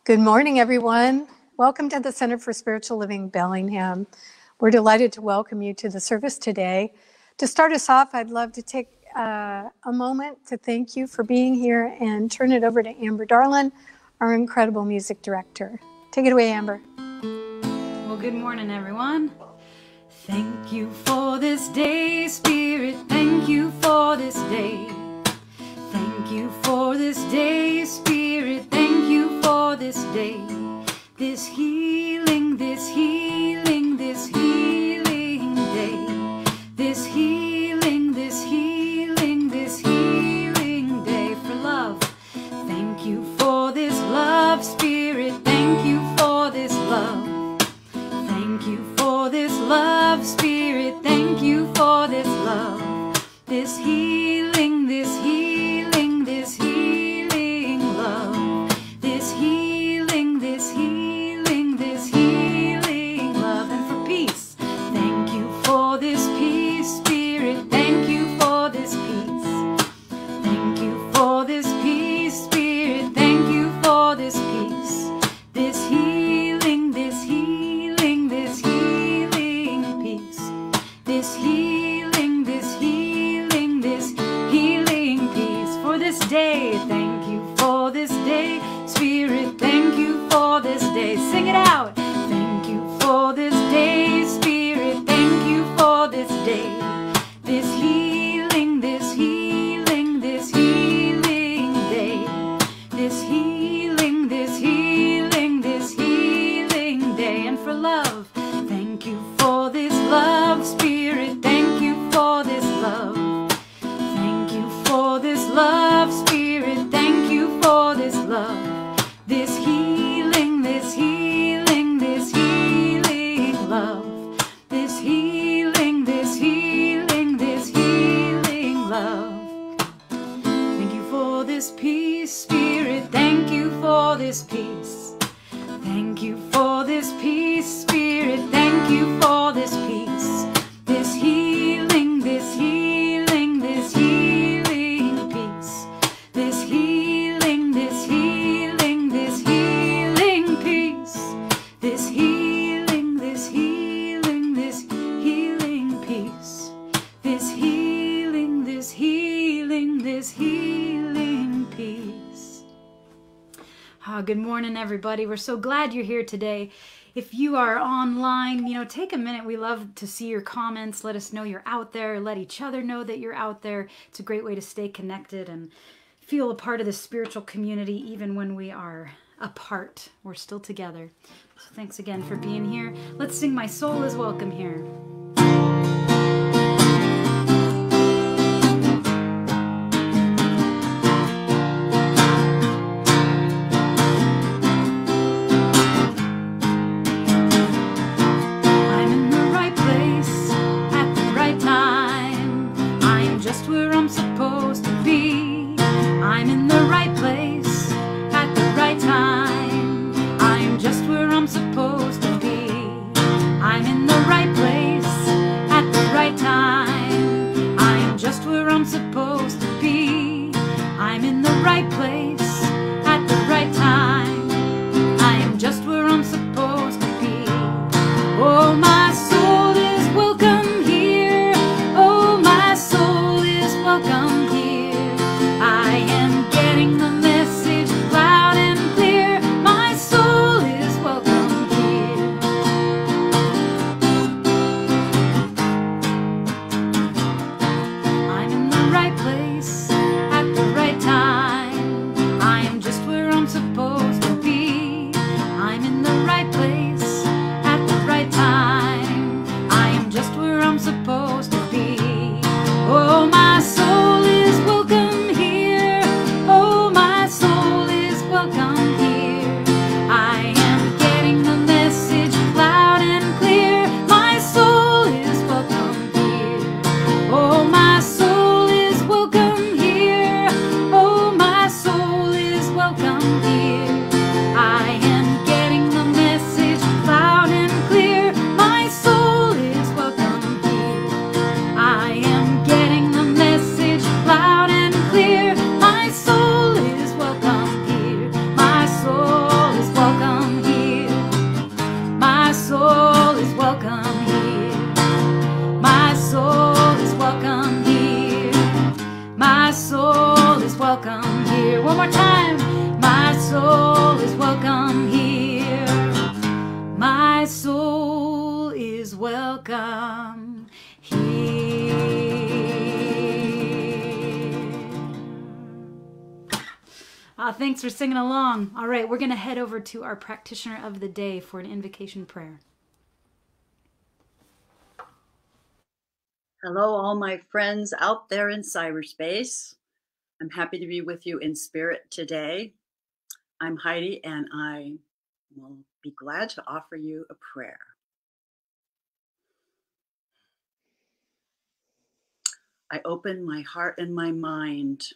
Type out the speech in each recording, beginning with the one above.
Good morning, everyone. Welcome to the Center for Spiritual Living, Bellingham. We're delighted to welcome you to the service today. To start us off, I'd love to take a moment to thank you for being here and turn it over to Amber Darlin, our incredible music director. Take it away, Amber. Well, good morning, everyone. Thank you for this day, Spirit. Thank you for this day. Thank you for this day, Spirit. Thank you for this day. This healing, this healing, this healing day. This healing, this healing, this healing day for love. Thank you for this love, Spirit. Thank you for this love. Thank you for this love, Spirit. Thank you for this love. This healing, this healing, this healing love. This healing, this healing, this healing love. And for peace, thank you for this peace, Spirit. Thank you for this peace. Thank you for this peace, Spirit. Thank you for this peace. This healing, this healing, this healing peace. This healing, this healing, this healing peace. For this day, thank you for this day, Spirit. Thank you for this day. Sing it out. Thank you for this day, Spirit. Thank you for this day. This healing, this healing, this healing day. This healing, this healing, this healing day. And for love, thank you for this love, Spirit. Thank you for this love. Thank you for this love, Spirit. Thank you for this love. This healing, this healing, this healing love. This healing, this healing, this healing love. Thank you for this peace, Spirit. Thank you for this peace. Thank you for this peace, Spirit. Thank you for this peace. This healing, this healing, this healing peace. This healing, this healing, this healing peace. This healing, this healing, this healing peace. This healing, this healing, this healing peace. Good morning, everybody. We're so glad you're here today. If you are online, take a minute. We love to see your comments. Let us know you're out there. Let each other know that you're out there. It's a great way to stay connected and feel a part of the spiritual community even when we are apart. We're still together. So thanks again for being here. Let's sing My Soul is Welcome Here. soul is welcome here. One more time. My soul is welcome here. My soul is welcome here. Thanks for singing along. All right, we're going to head over to our practitioner of the day for an invocation prayer. Hello, all my friends out there in cyberspace. I'm happy to be with you in spirit today. I'm Heidi, and I will be glad to offer you a prayer. I open my heart and my mind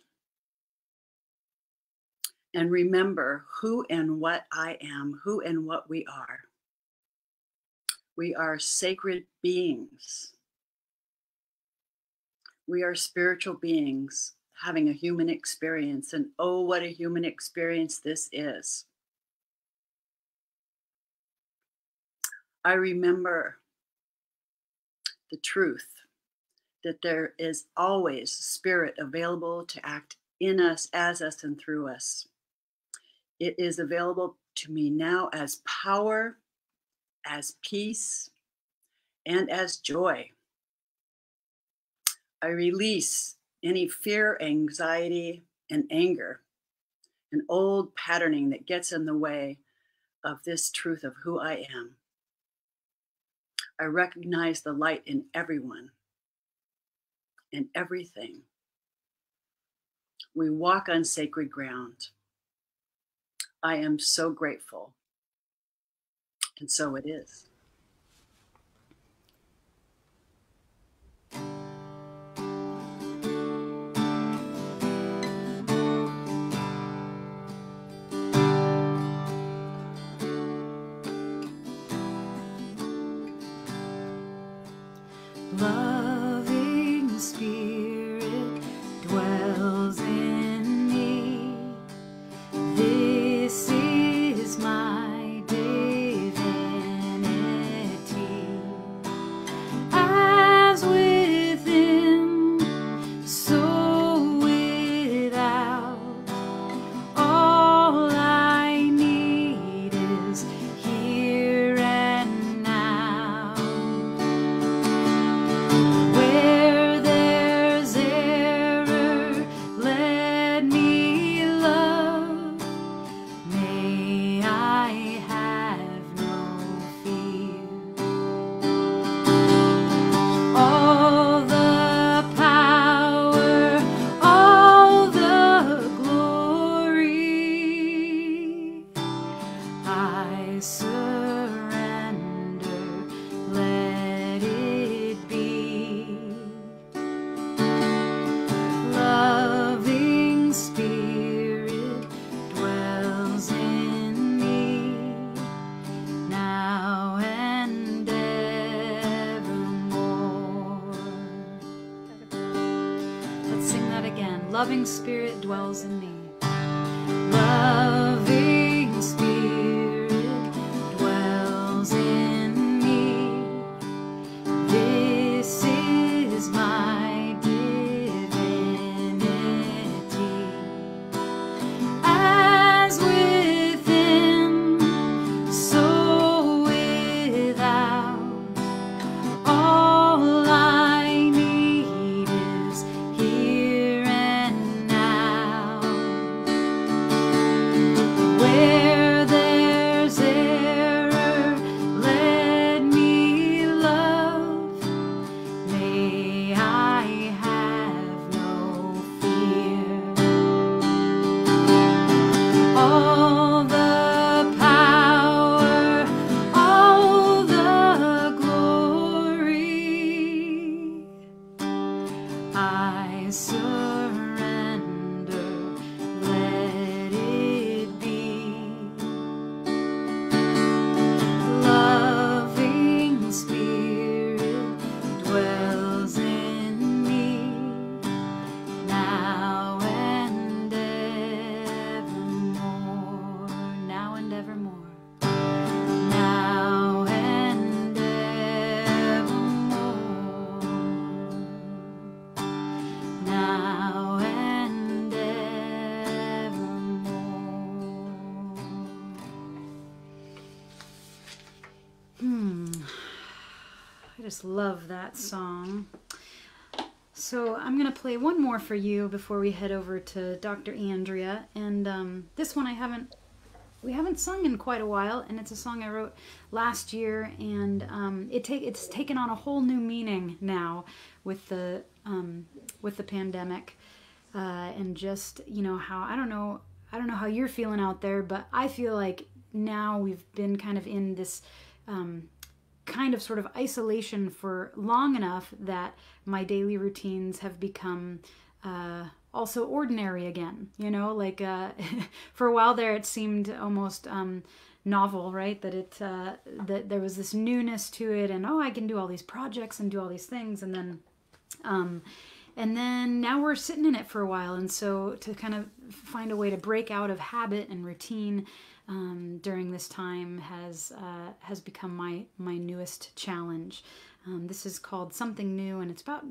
and remember who and what I am, who and what we are. We are sacred beings. We are spiritual beings having a human experience, and oh, what a human experience this is. I remember the truth that there is always spirit available to act in us, as us, and through us. It is available to me now as power, as peace, and as joy. I release any fear, anxiety, and anger, an old patterning that gets in the way of this truth of who I am. I recognize the light in everyone and everything. We walk on sacred ground. I am so grateful. And so it is. Loving Spirit dwells in me. This is my divinity. As within, so without. All I need is here and now. Where there's error, let me love. May I have no fear. All the power, all the glory, I surrender, let it be. Loving Spirit dwells in me, now and evermore. Let's sing that again. Loving Spirit dwells in me. Loving Spirit dwells in me. This is my divinity. As within, so without. All I need is here and now. just love that song. So I'm going to play one more for you before we head over to Dr. Andrea. And this one we haven't sung in quite a while, and it's a song I wrote last year, and it's taken on a whole new meaning now with the pandemic, and just, you know, how I don't know how you're feeling out there, but I feel like now we've been kind of in this kind of sort of isolation for long enough that my daily routines have become also ordinary again. You know, like for a while there, it seemed almost novel, right? That there was this newness to it, and I can do all these projects and do all these things, and then now we're sitting in it for a while, and so to kind of find a way to break out of habit and routine during this time has become my newest challenge. This is called Something New, and it's about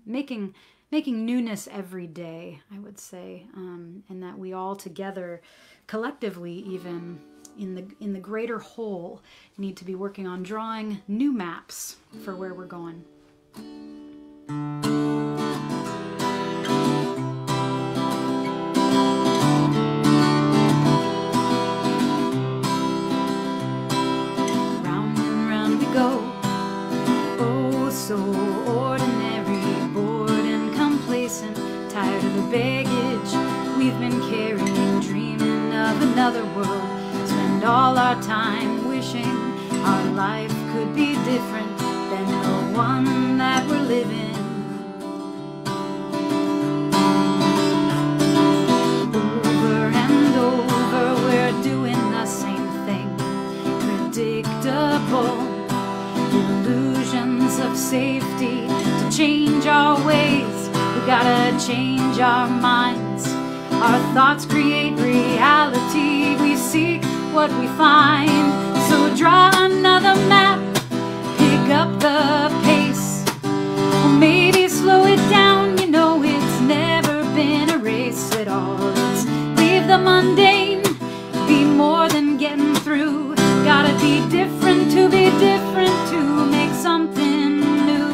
making newness every day, I would say, and that we all together, collectively even, in the greater whole, need to be working on drawing new maps for where we're going. Round and round we go, oh so ordinary, bored and complacent, tired of the baggage we've been carrying, dreaming of another world. Spend all our time wishing our life could be different than the one that we're living. Over and over we're doing the same thing, predictable illusions of safety. To change our ways, we gotta change our minds. Our thoughts create reality, we seek what we find. So draw another map, pick up the pace, or maybe slow it down. You know it's never been a race at all. Let's leave the mundane, be more than getting through. Gotta be different to be different, to make something new.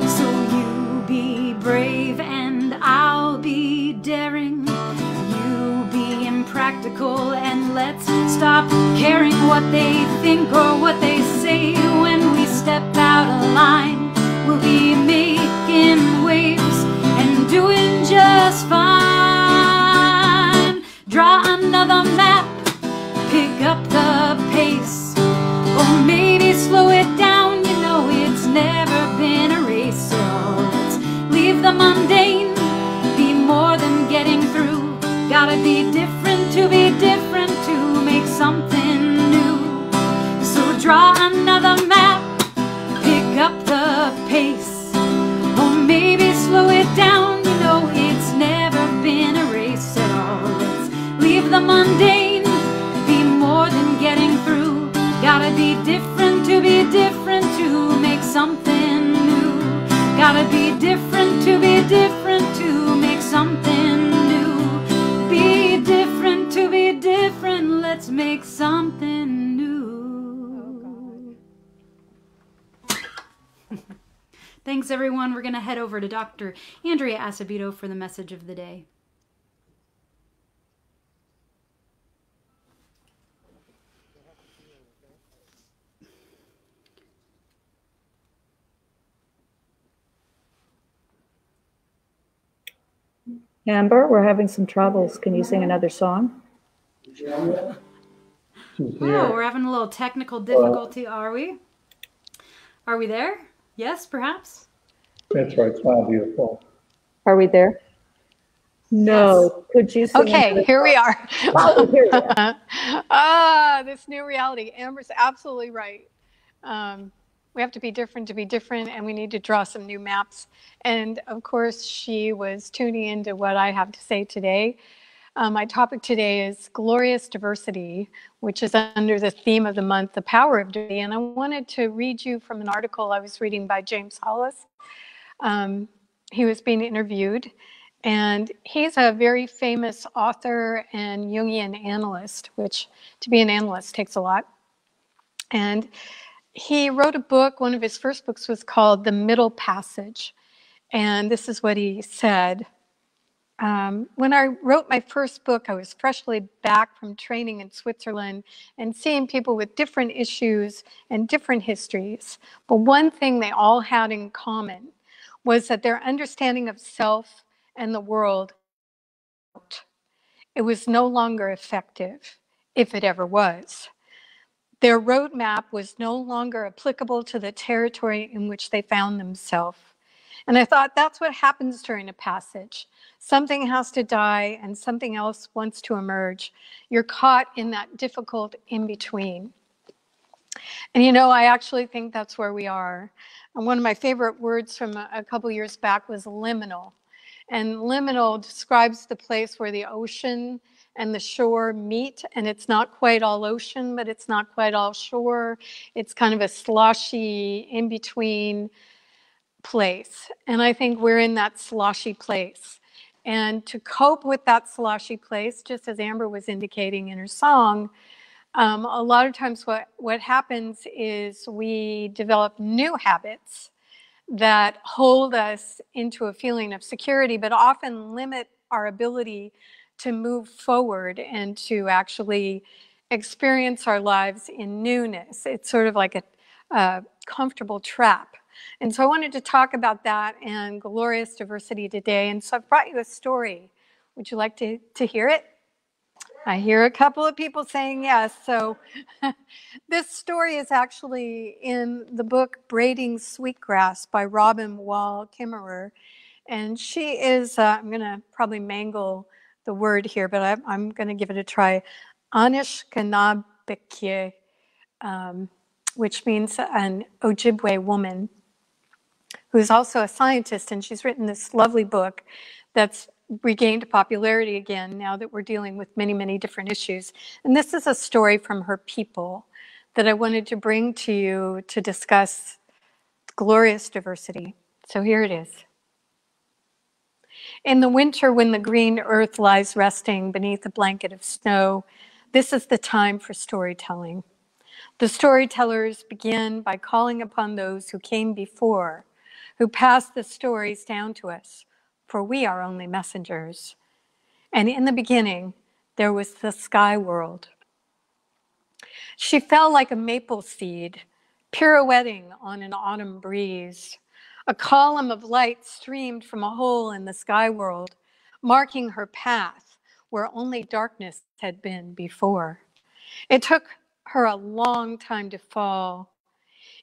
So you be brave and I'll be daring. You be impractical and let's stop caring what they think or what they say. When we step out of line, we'll be making waves and doing just fine. Draw another map, pick up the pace, or maybe slow it down. You know it's never been a race at all. Let's leave the mundane, be more than getting through. Gotta be different to be different, to make something new. So draw another map, pick up the pace, or maybe slow it down. You know it's never been a race at all. Let's leave the mundane, be more than getting through. Gotta be different to be different, to make something new. Gotta be different to be different, to make something new. Be different to be different, let's make something new. Thanks, everyone. We're going to head over to Dr. Andrea Asebedo for the message of the day. Amber, we're having some troubles. Can you sing another song? Oh, we're having a little technical difficulty, are we? Are we there? Yes, perhaps? That's right. Smile beautiful. Are we there? No. Yes. Could you sing Okay, here we are. Oh, here we are. This new reality. Amber's absolutely right. We have to be different, and we need to draw some new maps. And of course, she was tuning into what I have to say today. My topic today is glorious diversity, which is under the theme of the month, the power of diversity. And I wanted to read you from an article I was reading by James Hollis. He was being interviewed, And he's a very famous author and Jungian analyst, which to be an analyst takes a lot. And he wrote a book. One of his first books was called The Middle Passage. And this is what he said. When I wrote my first book, I was freshly back from training in Switzerland and seeing people with different issues and different histories. But one thing they all had in common was that their understanding of self and the world, it was no longer effective, if it ever was. Their roadmap was no longer applicable to the territory in which they found themselves. And I thought that's what happens during a passage. Something has to die and something else wants to emerge. You're caught in that difficult in between. And you know, I actually think that's where we are. And one of my favorite words from a couple years back was liminal. And liminal describes the place where the ocean and the shore meet, and it's not quite all ocean, but it's not quite all shore. It's kind of a sloshy in between place. And I think we're in that sloshy place. And to cope with that sloshy place, just as Amber was indicating in her song, a lot of times what happens is we develop new habits that hold us into a feeling of security, but often limit our ability to move forward and to actually experience our lives in newness. It's sort of like a comfortable trap. And so I wanted to talk about that and glorious diversity today. And so I've brought you a story. Would you like to hear it? I hear a couple of people saying yes. So this story is actually in the book Braiding Sweetgrass by Robin Wall Kimmerer. And she is, I'm going to probably mangle the word here, but I'm going to give it a try. Anishkanabekye, which means an Ojibwe woman, who's also a scientist, and she's written this lovely book that's regained popularity again now that we're dealing with many, many different issues. And this is a story from her people that I wanted to bring to you to discuss glorious diversity. So here it is. In the winter, when the green earth lies resting beneath a blanket of snow, this is the time for storytelling. The storytellers begin by calling upon those who came before, who passed the stories down to us, for we are only messengers. And in the beginning, there was the sky world. She fell like a maple seed, pirouetting on an autumn breeze. A column of light streamed from a hole in the sky world, marking her path where only darkness had been before. It took her a long time to fall.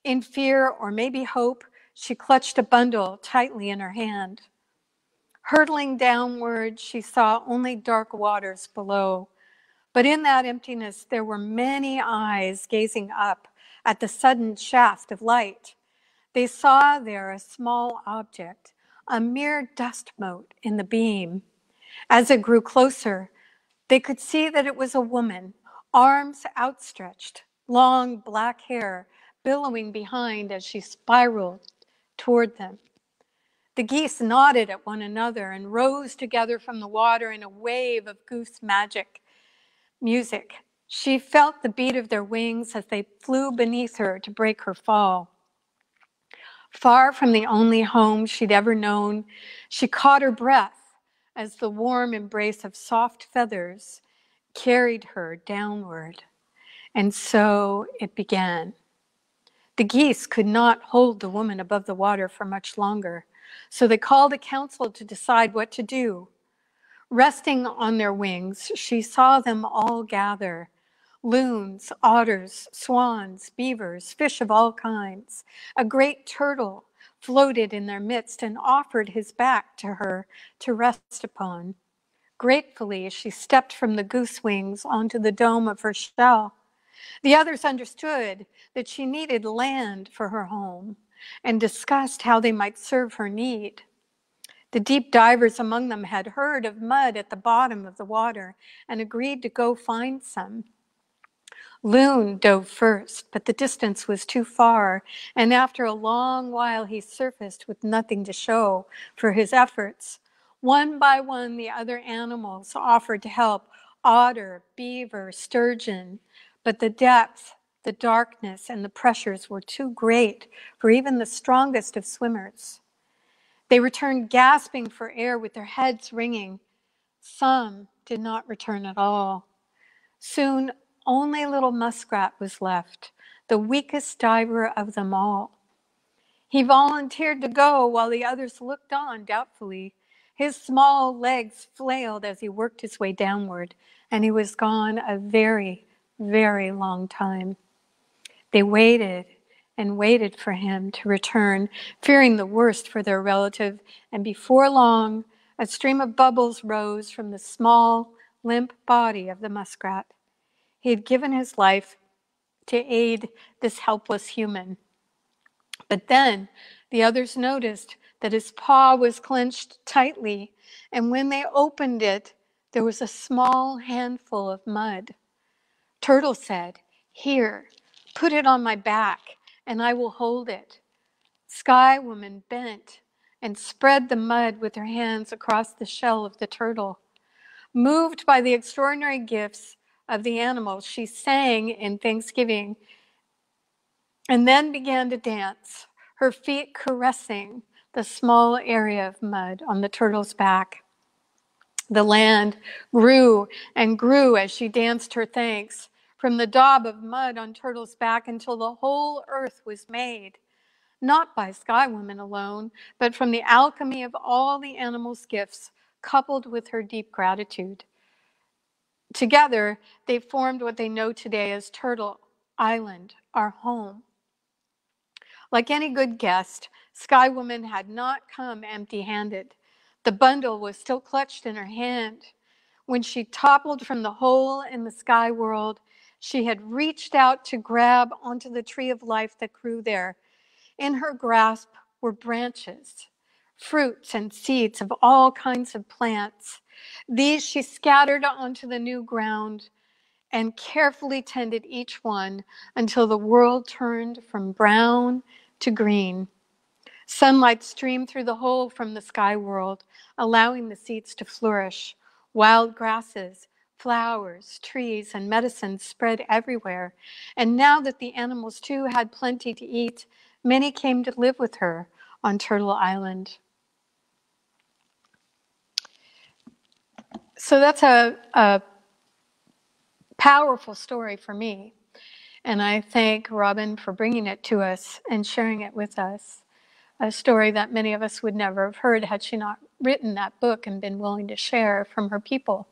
In fear or maybe hope, she clutched a bundle tightly in her hand. Hurtling downward, she saw only dark waters below. But in that emptiness, there were many eyes gazing up at the sudden shaft of light. They saw there a small object, a mere dust mote in the beam. As it grew closer, they could see that it was a woman, arms outstretched, long black hair billowing behind as she spiraled toward them. The geese nodded at one another and rose together from the water in a wave of goose magic music. She felt the beat of their wings as they flew beneath her to break her fall. Far from the only home she'd ever known, she caught her breath as the warm embrace of soft feathers carried her downward. And so it began. The geese could not hold the woman above the water for much longer, so they called a council to decide what to do. Resting on their wings, she saw them all gather. Loons, otters, swans, beavers, fish of all kinds. A great turtle floated in their midst and offered his back to her to rest upon. Gratefully, she stepped from the goose wings onto the dome of her shell. The others understood that she needed land for her home and discussed how they might serve her need. The deep divers among them had heard of mud at the bottom of the water and agreed to go find some. Loon dove first, but the distance was too far, and after a long while he surfaced with nothing to show for his efforts. One by one, the other animals offered to help: otter, beaver, sturgeon. But the depth, the darkness, and the pressures were too great for even the strongest of swimmers. They returned gasping for air with their heads ringing. Some did not return at all. Soon, only little Muskrat was left, the weakest diver of them all. He volunteered to go while the others looked on doubtfully. His small legs flailed as he worked his way downward, and he was gone a very, very long time. They waited and waited for him to return, fearing the worst for their relative, and before long, a stream of bubbles rose from the small, limp body of the muskrat. He had given his life to aid this helpless human. But then the others noticed that his paw was clenched tightly, and when they opened it, there was a small handful of mud. Turtle said, "Here, put it on my back, and I will hold it." Sky Woman bent and spread the mud with her hands across the shell of the turtle. Moved by the extraordinary gifts of the animals, she sang in thanksgiving and then began to dance, her feet caressing the small area of mud on the turtle's back. The land grew and grew as she danced her thanks, from the daub of mud on Turtle's back until the whole earth was made, not by Sky Woman alone, but from the alchemy of all the animals' gifts, coupled with her deep gratitude. Together, they formed what they know today as Turtle Island, our home. Like any good guest, Sky Woman had not come empty-handed. The bundle was still clutched in her hand. When she toppled from the hole in the sky world, she had reached out to grab onto the tree of life that grew there. In her grasp were branches, fruits, and seeds of all kinds of plants. These she scattered onto the new ground and carefully tended each one until the world turned from brown to green. Sunlight streamed through the hole from the sky world, allowing the seeds to flourish. Wild grasses, flowers, trees, and medicines spread everywhere. And now that the animals too had plenty to eat, many came to live with her on Turtle Island. So that's a powerful story for me. And I thank Robin for bringing it to us and sharing it with us. A story that many of us would never have heard had she not written that book and been willing to share from her people.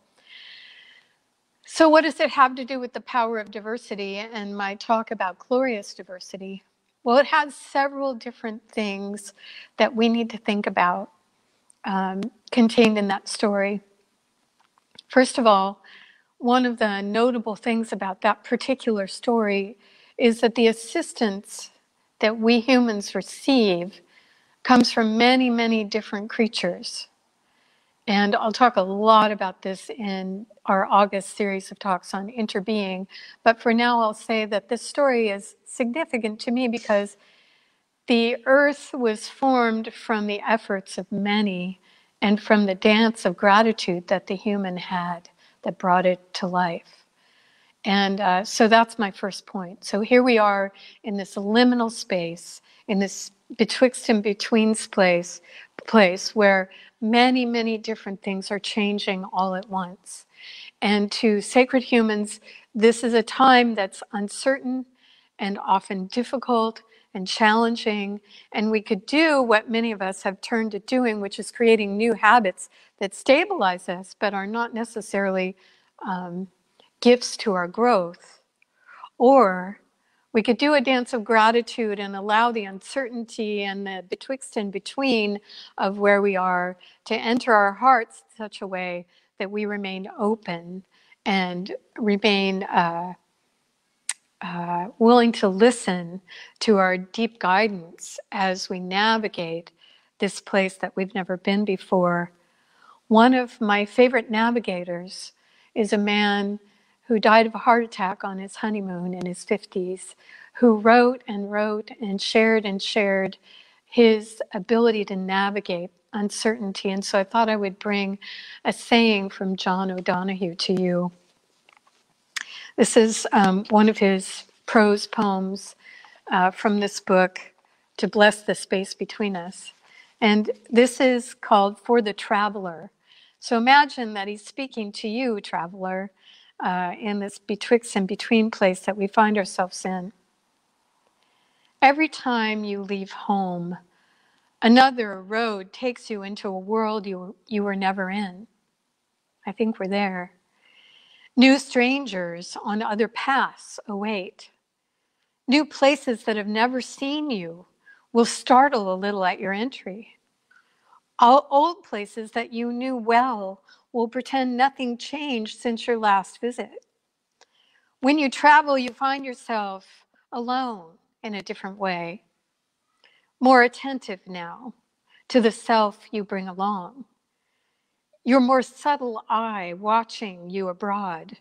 So what does it have to do with the power of diversity and my talk about glorious diversity? Well, it has several different things that we need to think about contained in that story. First of all, one of the notable things about that particular story is that the assistance that we humans receive comes from many, many different creatures. And I'll talk a lot about this in our August series of talks on interbeing. But for now, I'll say that this story is significant to me because the earth was formed from the efforts of many and from the dance of gratitude that the human had that brought it to life. And so that's my first point. So here we are in this liminal space, in this betwixt and between place where many, many different things are changing all at once. And to sacred humans, this is a time that's uncertain and often difficult and challenging. And we could do what many of us have turned to doing, which is creating new habits that stabilize us, but are not necessarily gifts to our growth. Or we could do a dance of gratitude and allow the uncertainty and the betwixt and between of where we are to enter our hearts in such a way that we remain open and remain willing to listen to our deep guidance as we navigate this place that we've never been before. One of my favorite navigators is a man who died of a heart attack on his honeymoon in his 50s, who wrote and wrote and shared his ability to navigate uncertainty. And so I thought I would bring a saying from John O'Donohue to you. This is one of his prose poems from this book, To Bless the Space Between Us. And this is called For the Traveler. So imagine that he's speaking to you, traveler, in this betwixt and between place that we find ourselves in. Every time you leave home, another road takes you into a world you were never in. I think we're there. New strangers on other paths await. New places that have never seen you will startle a little at your entry. All old places that you knew well will pretend nothing changed since your last visit. When you travel, you find yourself alone in a different way, more attentive now to the self you bring along. Your more subtle eye watching you abroad,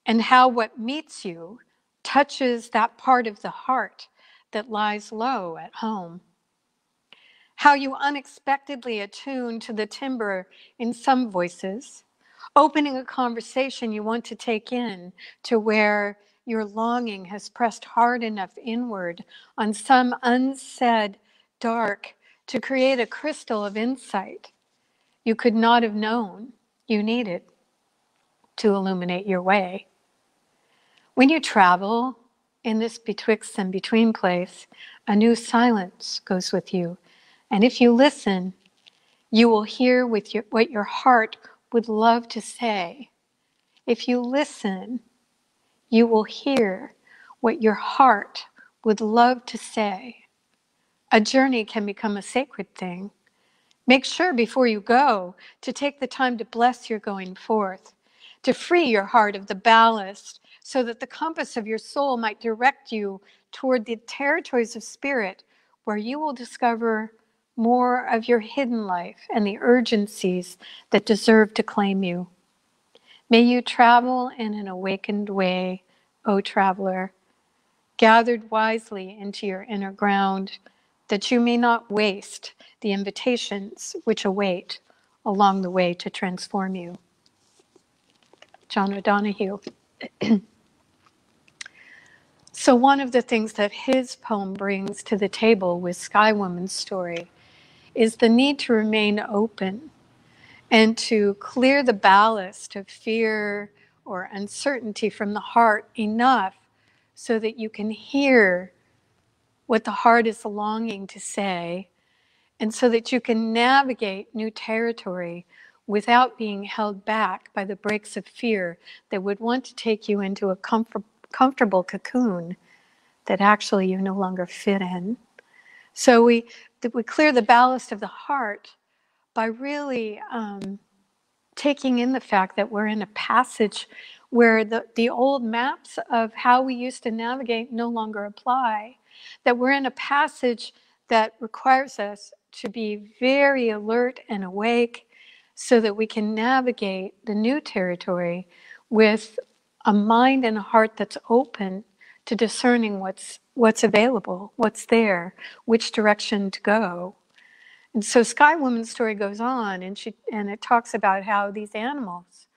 and how what meets you touches that part of the heart that lies low at home. How you unexpectedly attune to the timbre in some voices, opening a conversation you want to take in to where your longing has pressed hard enough inward on some unsaid dark to create a crystal of insight you could not have known you needed to illuminate your way. When you travel in this betwixt and between place, a new silence goes with you. And if you listen, you will hear with what your heart would love to say. If you listen, you will hear what your heart would love to say. A journey can become a sacred thing. Make sure before you go to take the time to bless your going forth, to free your heart of the ballast so that the compass of your soul might direct you toward the territories of spirit where you will discover more of your hidden life and the urgencies that deserve to claim you. May you travel in an awakened way, O traveler, gathered wisely into your inner ground, that you may not waste the invitations which await along the way to transform you. John O'Donohue. So one of the things that his poem brings to the table with Sky Woman's story is the need to remain open and to clear the ballast of fear or uncertainty from the heart enough so that you can hear what the heart is longing to say, and so that you can navigate new territory without being held back by the brakes of fear that would want to take you into a comfortable cocoon that actually you no longer fit in. So we clear the ballast of the heart by really taking in the fact that we're in a passage where the old maps of how we used to navigate no longer apply, that we're in a passage that requires us to be very alert and awake so that we can navigate the new territory with a mind and a heart that's open to discerning what's available, what's there, which direction to go. And so Sky Woman's story goes on, and it talks about how these animals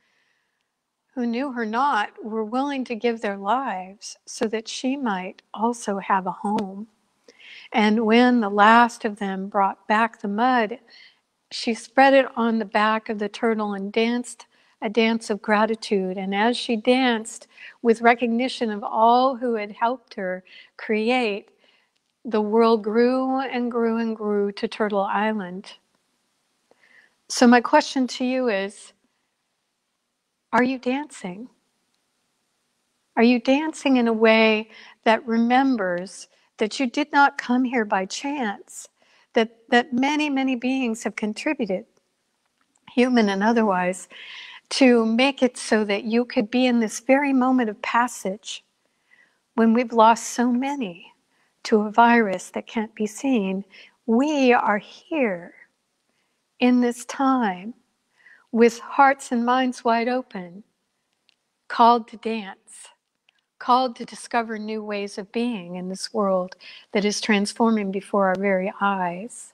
who knew her not were willing to give their lives so that she might also have a home. And when the last of them brought back the mud, she spread it on the back of the turtle and danced a dance of gratitude. And as she danced with recognition of all who had helped her create, the world grew and grew and grew to Turtle Island. So my question to you is, are you dancing? Are you dancing in a way that remembers that you did not come here by chance, that many, many beings have contributed, human and otherwise, to make it so that you could be in this very moment of passage when we've lost so many to a virus that can't be seen? We are here in this time with hearts and minds wide open, called to dance, called to discover new ways of being in this world that is transforming before our very eyes.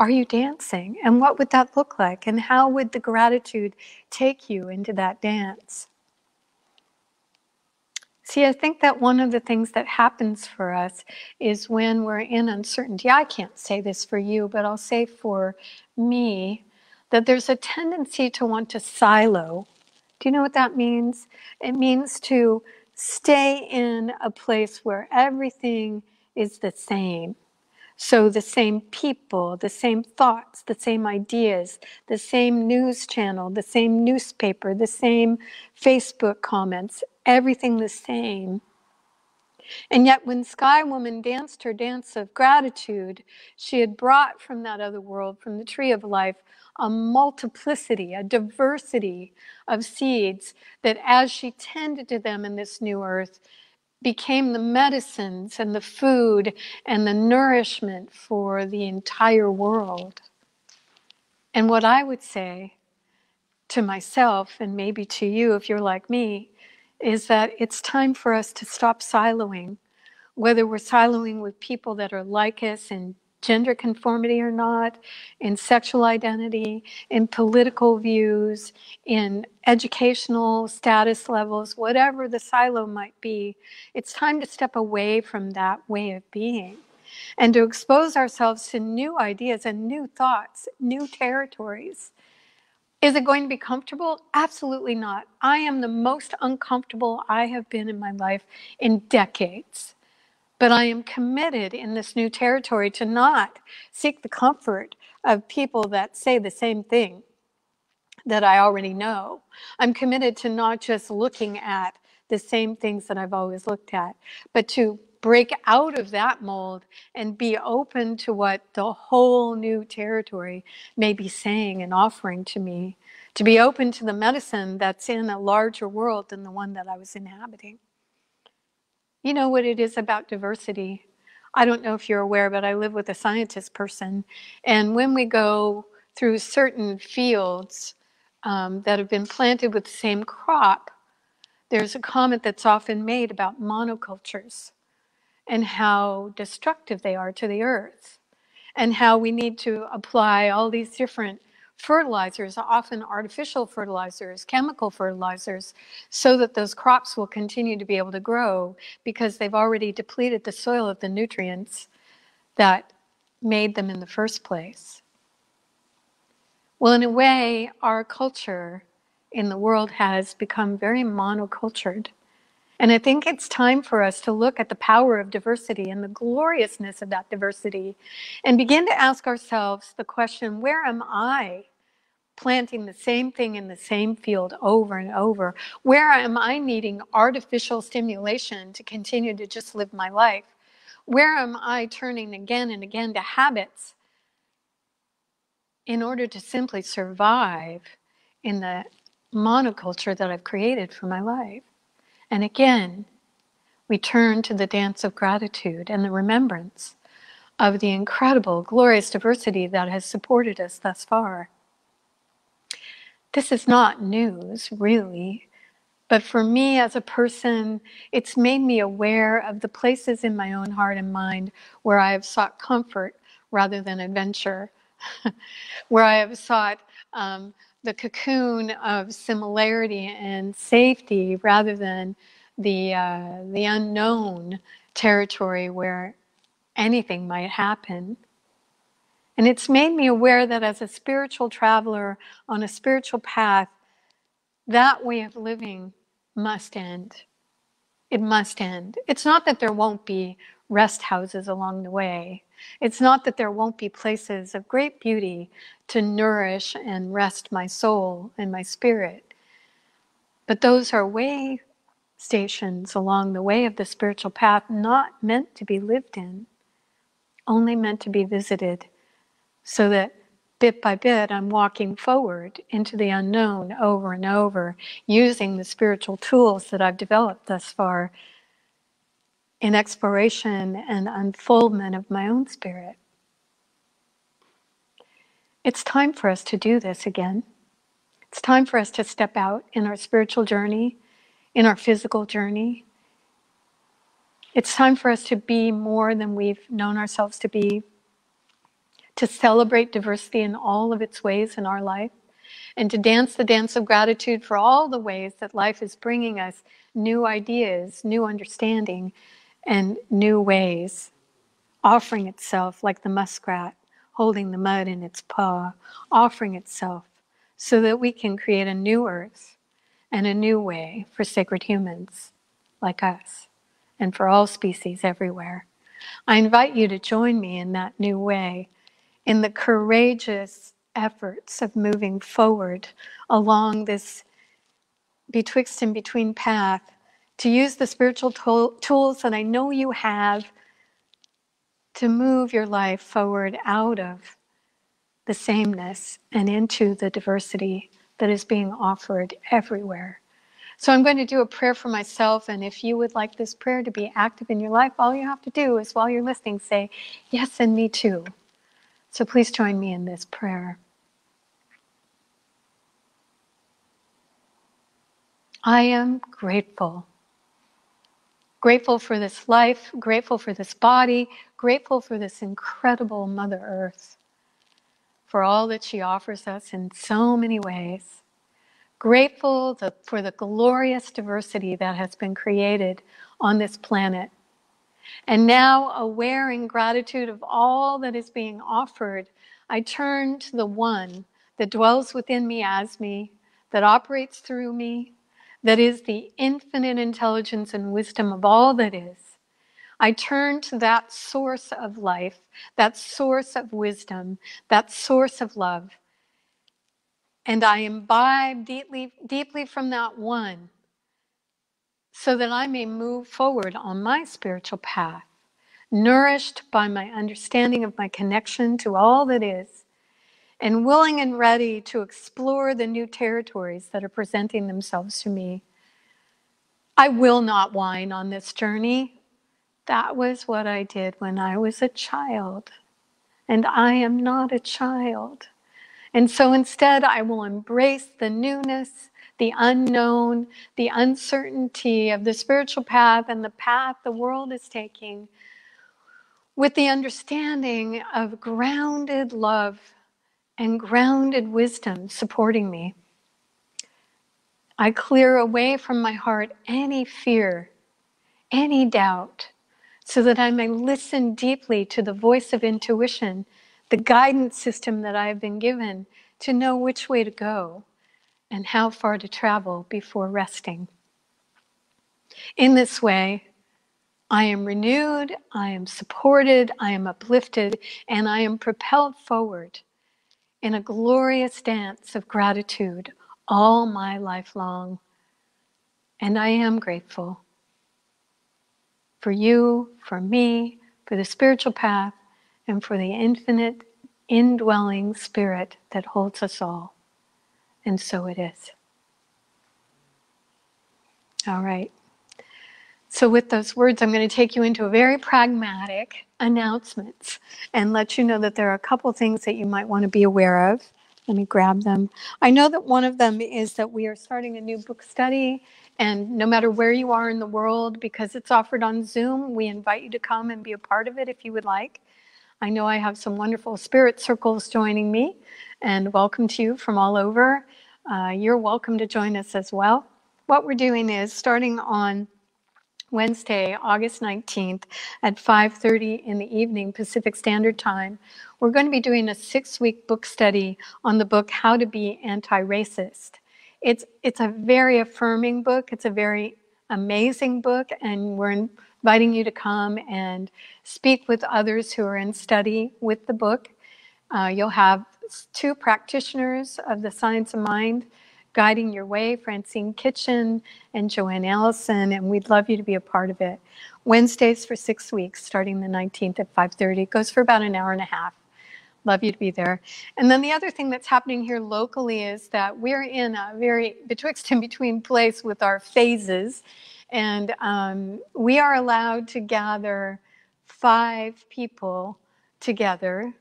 are you dancing? And what would that look like? And how would the gratitude take you into that dance? See, I think that one of the things that happens for us is when we're in uncertainty. I can't say this for you, but I'll say for me that there's a tendency to want to silo. Do you know what that means? It means to stay in a place where everything is the same. So the same people, the same thoughts, the same ideas, the same news channel, the same newspaper, the same Facebook comments, everything the same. And yet when Sky Woman danced her dance of gratitude, she had brought from that other world, from the tree of life, a multiplicity, a diversity of seeds that as she tended to them in this new earth, became the medicines and the food and the nourishment for the entire world. And what I would say to myself, and maybe to you if you're like me, is that it's time for us to stop siloing, whether we're siloing with people that are like us in gender conformity or not, in sexual identity, in political views, in educational status levels, whatever the silo might be. It's time to step away from that way of being and to expose ourselves to new ideas and new thoughts, new territories. Is it going to be comfortable? Absolutely not. I am the most uncomfortable I have been in my life in decades. But I am committed in this new territory to not seek the comfort of people that say the same thing that I already know. I'm committed to not just looking at the same things that I've always looked at, but to break out of that mold and be open to what the whole new territory may be saying and offering to me, to be open to the medicine that's in a larger world than the one that I was inhabiting. You know what it is about diversity? I don't know if you're aware, but I live with a scientist person. And when we go through certain fields that have been planted with the same crop, there's a comment that's often made about monocultures and how destructive they are to the earth, and how we need to apply all these different fertilizers, often artificial fertilizers, chemical fertilizers, so that those crops will continue to be able to grow because they've already depleted the soil of the nutrients that made them in the first place. Well, in a way, our culture in the world has become very monocultured. And I think it's time for us to look at the power of diversity and the gloriousness of that diversity and begin to ask ourselves the question, where am I planting the same thing in the same field over and over? Where am I needing artificial stimulation to continue to just live my life? Where am I turning again and again to habits in order to simply survive in the monoculture that I've created for my life? And again, we turn to the dance of gratitude and the remembrance of the incredible, glorious diversity that has supported us thus far. This is not news, really, but for me as a person, it's made me aware of the places in my own heart and mind where I have sought comfort rather than adventure, where I have sought the cocoon of similarity and safety rather than the unknown territory where anything might happen. And it's made me aware that as a spiritual traveler on a spiritual path, that way of living must end. It must end. It's not that there won't be rest houses along the way. It's not that there won't be places of great beauty to nourish and rest my soul and my spirit. But those are way stations along the way of the spiritual path, not meant to be lived in, only meant to be visited, so that bit by bit I'm walking forward into the unknown over and over, using the spiritual tools that I've developed thus far in exploration and unfoldment of my own spirit. It's time for us to do this again. It's time for us to step out in our spiritual journey, in our physical journey. It's time for us to be more than we've known ourselves to be, to celebrate diversity in all of its ways in our life, and to dance the dance of gratitude for all the ways that life is bringing us new ideas, new understanding, and new ways, offering itself like the muskrat, holding the mud in its paw, offering itself so that we can create a new earth and a new way for sacred humans like us and for all species everywhere. I invite you to join me in that new way, in the courageous efforts of moving forward along this betwixt and between path, to use the spiritual tools that I know you have to move your life forward out of the sameness and into the diversity that is being offered everywhere. So I'm going to do a prayer for myself, and if you would like this prayer to be active in your life, all you have to do is, while you're listening, say, yes, and me too. So please join me in this prayer. I am grateful. Grateful for this life, grateful for this body, grateful for this incredible Mother Earth, for all that she offers us in so many ways. Grateful for the glorious diversity that has been created on this planet. And now, aware in gratitude of all that is being offered, I turn to the one that dwells within me as me, that operates through me, that is the infinite intelligence and wisdom of all that is. I turn to that source of life, that source of wisdom, that source of love. And I imbibe deeply from that one so that I may move forward on my spiritual path, nourished by my understanding of my connection to all that is, and willing and ready to explore the new territories that are presenting themselves to me. I will not whine on this journey. That was what I did when I was a child, and I am not a child. And so instead, I will embrace the newness, the unknown, the uncertainty of the spiritual path and the path the world is taking, with the understanding of grounded love and grounded wisdom supporting me. I clear away from my heart any fear, any doubt, so that I may listen deeply to the voice of intuition, the guidance system that I have been given to know which way to go and how far to travel before resting. In this way, I am renewed, I am supported, I am uplifted, and I am propelled forward in a glorious dance of gratitude all my life long. And I am grateful for you, for me, for the spiritual path, and for the infinite indwelling spirit that holds us all. And so it is. All right. So with those words, I'm going to take you into a very pragmatic announcements and let you know that there are a couple things that you might want to be aware of. Let me grab them. I know that one of them is that we are starting a new book study, and no matter where you are in the world, because it's offered on Zoom, we invite you to come and be a part of it if you would like. I know I have some wonderful spirit circles joining me, and welcome to you from all over. You're welcome to join us as well. What we're doing is starting on Wednesday, August 19th at 5:30 in the evening Pacific Standard Time, we're going to be doing a 6-week book study on the book How to Be Anti-Racist. It's a very affirming book. It's a very amazing book, and we're inviting you to come and speak with others who are in study with the book. You'll have 2 practitioners of the science of mind guiding your way, Francine Kitchen and Joanne Allison, and we'd love you to be a part of it. Wednesdays for 6 weeks, starting the 19th at 5:30. It goes for about an hour and a half. Love you to be there. And then the other thing that's happening here locally is that we're in a very betwixt and between place with our phases, and we are allowed to gather 5 people together.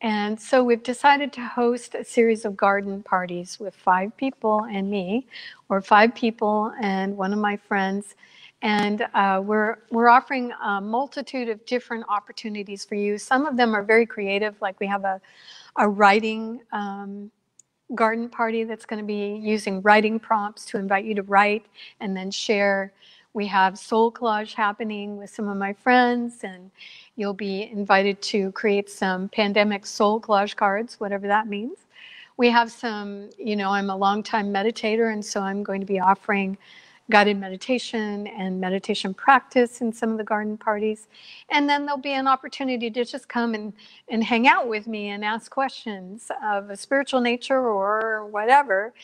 And so we've decided to host a series of garden parties with 5 people and me, or 5 people and one of my friends. And we're offering a multitude of different opportunities for you. Some of them are very creative, like we have a writing garden party that's going to be using writing prompts to invite you to write and then share. We have soul collage happening with some of my friends, and you'll be invited to create some pandemic soul collage cards, whatever that means. We have some, I'm a longtime meditator, and so I'm going to be offering guided meditation and meditation practice in some of the garden parties. And then there'll be an opportunity to just come and hang out with me and ask questions of a spiritual nature or whatever.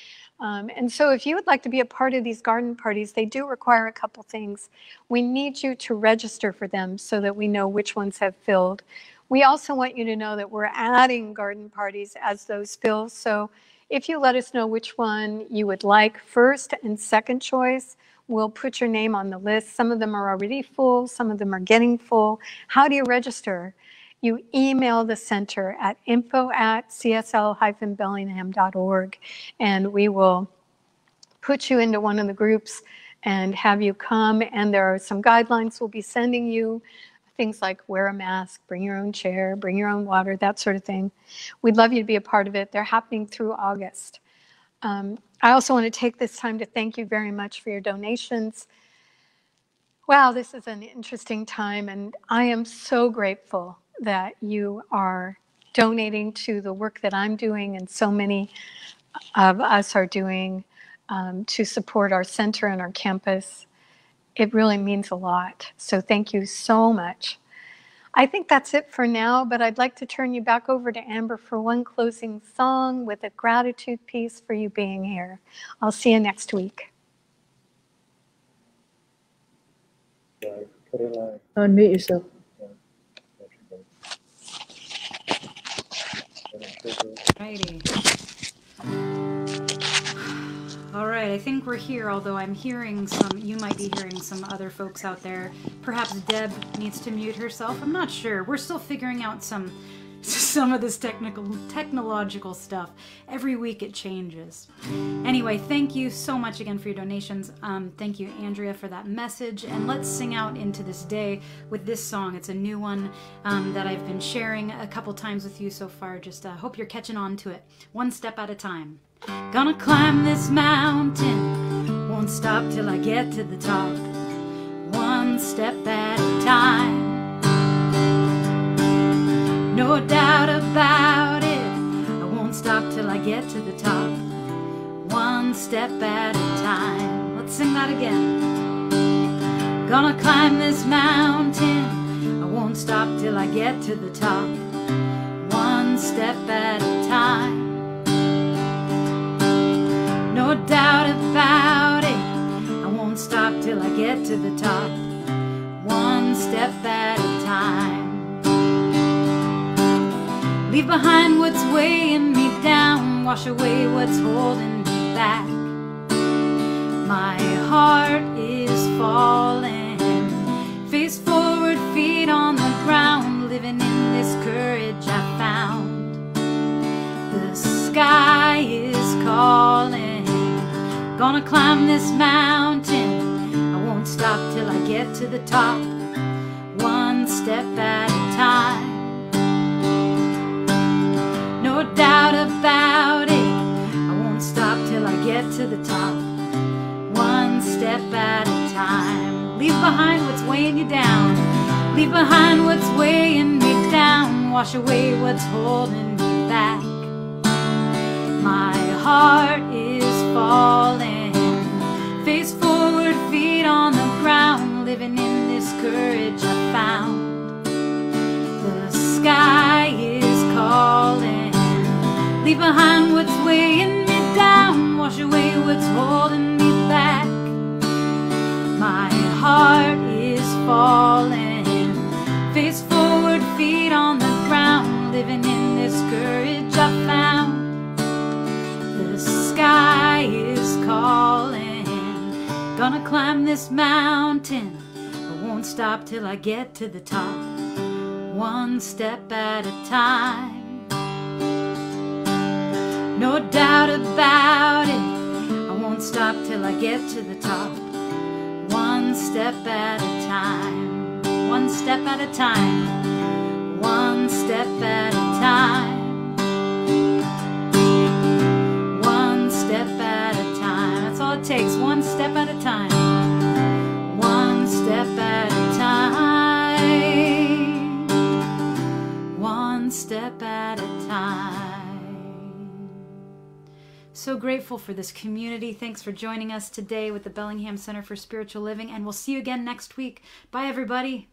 And so if you would like to be a part of these garden parties, they do require a couple things. We need you to register for them so that we know which ones have filled. We also want you to know that we're adding garden parties as those fill. So if you let us know which one you would like first and second choice, we'll put your name on the list. Some of them are already full, some of them are getting full. How do you register? You email the center at info@csl-bellingham.org, and we will put you into one of the groups and have you come. And there are some guidelines we'll be sending you. Things like wear a mask, bring your own chair, bring your own water, that sort of thing. We'd love you to be a part of it. They're happening through August. I also want to take this time to thank you very much for your donations. Wow, this is an interesting time, and I am so grateful that you are donating to the work that I'm doing and so many of us are doing to support our center and our campus. It really means a lot. So thank you so much. I think that's it for now, but I'd like to turn you back over to Amber for one closing song with a gratitude piece for you being here. I'll see you next week. Unmute yourself. Righty. All right, I think we're here, although I'm hearing you might be hearing some other folks out there. Perhaps Deb needs to mute herself. I'm not sure. We're still figuring out some of this technological stuff. Every week it changes. Anyway, thank you so much again for your donations. Thank you, Andrea, for that message. And let's sing out into this day with this song. It's a new one that I've been sharing a couple times with you so far. Just hope you're catching on to it. One step at a time. Gonna climb this mountain, won't stop till I get to the top. One step at a time. No doubt about it, I won't stop till I get to the top. One step at a time. Let's sing that again. Gonna climb this mountain, I won't stop till I get to the top. One step at a time. No doubt about it, I won't stop till I get to the top. One step at a time. Leave behind what's weighing me down, wash away what's holding me back. My heart is falling, face forward, feet on the ground, living in this courage I found. The sky is calling, gonna climb this mountain, I won't stop till I get to the top. One step at a time. No doubt about it, I won't stop till I get to the top. One step at a time. Leave behind what's weighing you down, leave behind what's weighing me down, wash away what's holding me back. My heart is falling, face forward, feet on the ground, living in this courage I found. The sky is calling, leave behind what's weighing me down, wash away what's holding me back. My heart is falling, face forward, feet on the ground, living in this courage I found. The sky is calling, gonna climb this mountain, I won't stop till I get to the top. One step at a time. No doubt about it, I won't stop till I get to the top. One step at a time. One step at a time. One step at a time. One step at a time. That's all it takes. One step at a time. One step at a time. One step at a time. So grateful for this community. Thanks for joining us today with the Bellingham Center for Spiritual Living, and we'll see you again next week. Bye, everybody.